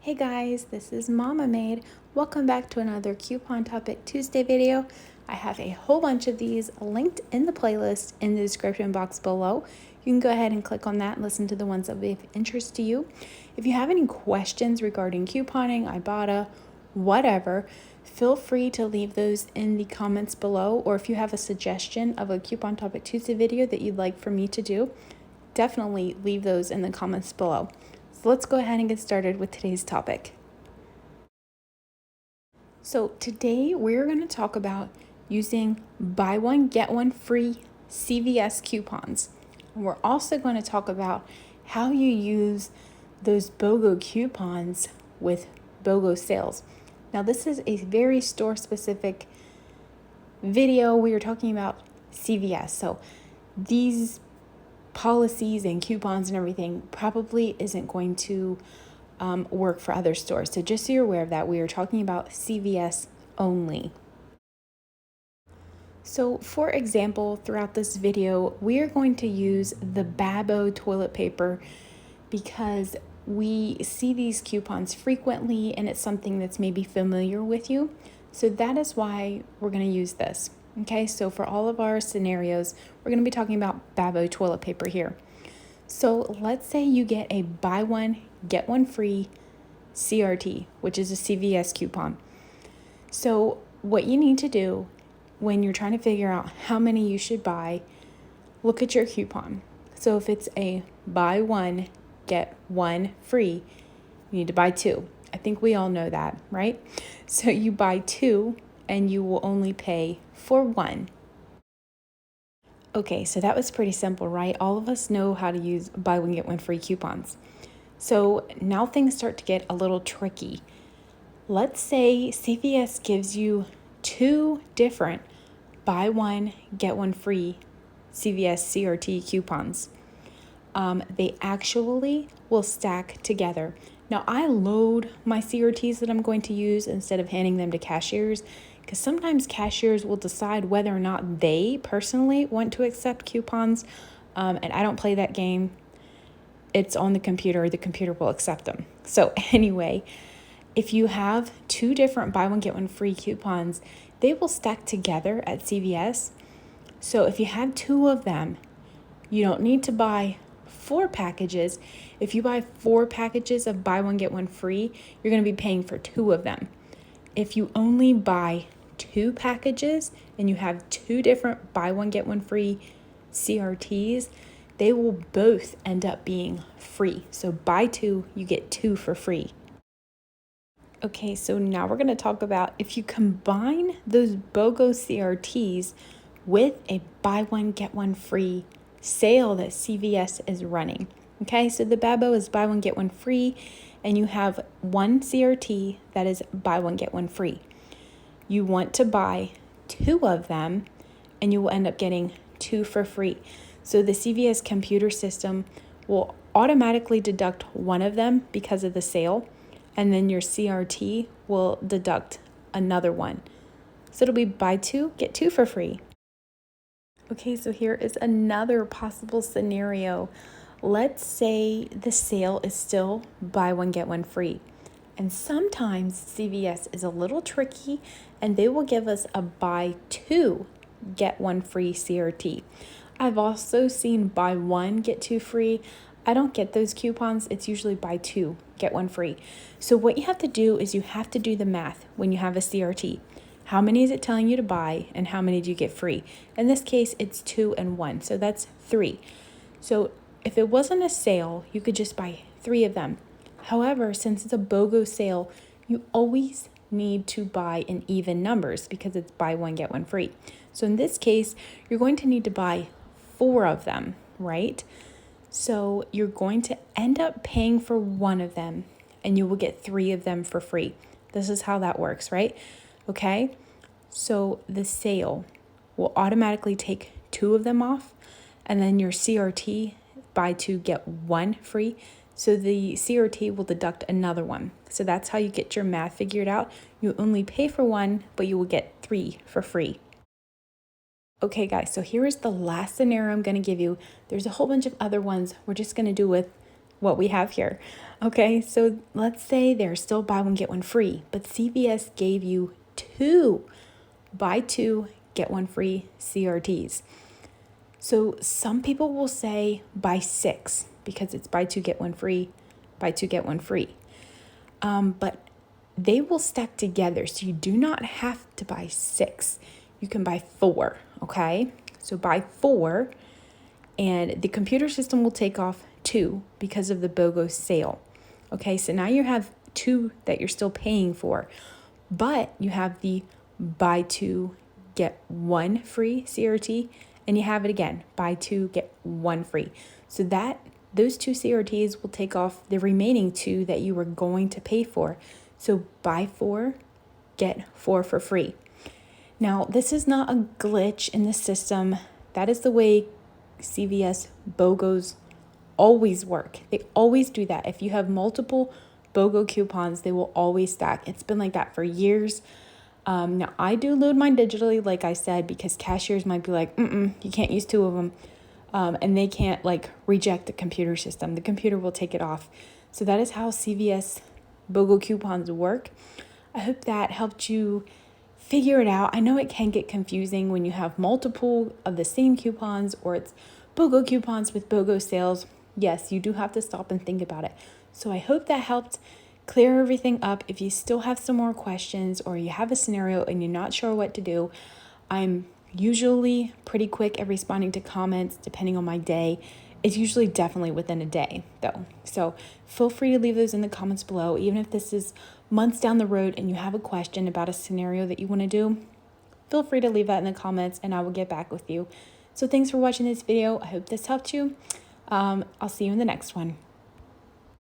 Hey guys, this is Mama Maid. Welcome back to another Coupon Topic Tuesday video. I have a whole bunch of these linked in the playlist in the description box below. You can go ahead and click on that and listen to the ones that will be of interest to you. If you have any questions regarding couponing, Ibotta, whatever, feel free to leave those in the comments below. Or if you have a suggestion of a Coupon Topic Tuesday video that you'd like for me to do, definitely leave those in the comments below. So let's go ahead and get started with today's topic. So today we're going to talk about using buy one, get one free CVS coupons. And we're also going to talk about how you use those Bogo coupons with Bogo sales. Now this is a very store specific video. We are talking about CVS. So these policies and coupons and everything probably isn't going to work for other stores. So just so you're aware of that, we are talking about CVS only. So for example, throughout this video, we are going to use the Bogo toilet paper because we see these coupons frequently and it's something that's maybe familiar with you. So that is why we're going to use this. Okay, so for all of our scenarios, we're going to be talking about Bogo toilet paper here. So let's say you get a buy one, get one free CRT, which is a CVS coupon. So what you need to do when you're trying to figure out how many you should buy, look at your coupon. So if it's a buy one, get one free, you need to buy two. I think we all know that, right? So you buy two and you will only pay for one. Okay, so that was pretty simple, right? All of us know how to use buy one, get one free coupons. So now things start to get a little tricky. Let's say CVS gives you two different buy one, get one free CVS CRT coupons. They actually will stack together. Now I load my CRTs that I'm going to use instead of handing them to cashiers, because sometimes cashiers will decide whether or not they personally want to accept coupons, and I don't play that game. It's on the computer will accept them. So anyway, if you have two different buy one, get one free coupons, they will stack together at CVS. So if you have two of them, you don't need to buy 4 packages. If you buy 4 packages of buy one, get one free, you're going to be paying for 2 of them. If you only buy 2 packages and you have 2 different buy one, get one free CRTs, they will both end up being free. So buy 2, you get 2 for free. Okay, so now we're going to talk about if you combine those Bogo CRTs with a buy one, get one free sale that CVS is running. Okay, so the Bogo is buy one, get one free, and you have one CRT that is buy one, get one free. You want to buy 2 of them, and you will end up getting 2 for free. So the CVS computer system will automatically deduct one of them because of the sale, and then your CRT will deduct another one. So it'll be buy 2, get 2 for free. Okay, so here is another possible scenario. Let's say the sale is still buy one, get one free. And sometimes CVS is a little tricky and they will give us a buy 2, get one free CRT. I've also seen buy 1, get 2 free. I don't get those coupons. It's usually buy 2, get 1 free. So what you have to do is you have to do the math when you have a CRT. How many is it telling you to buy and how many do you get free? In this case, it's 2 and 1, so that's 3. So if it wasn't a sale, you could just buy 3 of them. However, since it's a Bogo sale, you always need to buy in even numbers because it's buy 1, get 1 free. So in this case, you're going to need to buy 4 of them, right? So you're going to end up paying for 1 of them and you will get 3 of them for free. This is how that works, right? Okay, so the sale will automatically take 2 of them off, and then your CRT, buy 2, get 1 free. So the CRT will deduct another one. So that's how you get your math figured out. You only pay for 1, but you will get 3 for free. Okay, guys, so here is the last scenario I'm going to give you. There's a whole bunch of other ones. We're just going to do with what we have here. Okay, so let's say there's still buy one, get one free, but CVS gave you two buy two, get one free CRTs. So some people will say buy six because it's buy two, get one free, buy two, get one free. But they will stack together. So you do not have to buy six. You can buy four, okay? So buy four, and the computer system will take off two because of the BOGO sale. Okay, so now you have two that you're still paying for, but you have the buy two, get one free CRT, and you have it again, buy two, get one free. So that those two CRTs will take off the remaining two that you were going to pay for. So buy four, get four for free. Now, this is not a glitch in the system. That is the way CVS BOGOs always work. They always do that. If you have multiple BOGO coupons, they will always stack. It's been like that for years. Now, I do load mine digitally, like I said, because cashiers might be like, you can't use two of them. And they can't like reject the computer system. The computer will take it off. So that is how CVS BOGO coupons work. I hope that helped you figure it out. I know it can get confusing when you have multiple of the same coupons, or it's BOGO coupons with BOGO sales. Yes, you do have to stop and think about it. So I hope that helped clear everything up. If you still have some more questions, or you have a scenario and you're not sure what to do, I'm usually pretty quick at responding to comments depending on my day. It's usually definitely within a day though. So feel free to leave those in the comments below. Even if this is months down the road and you have a question about a scenario that you want to do, feel free to leave that in the comments and I will get back with you. So thanks for watching this video. I hope this helped you. I'll see you in the next one.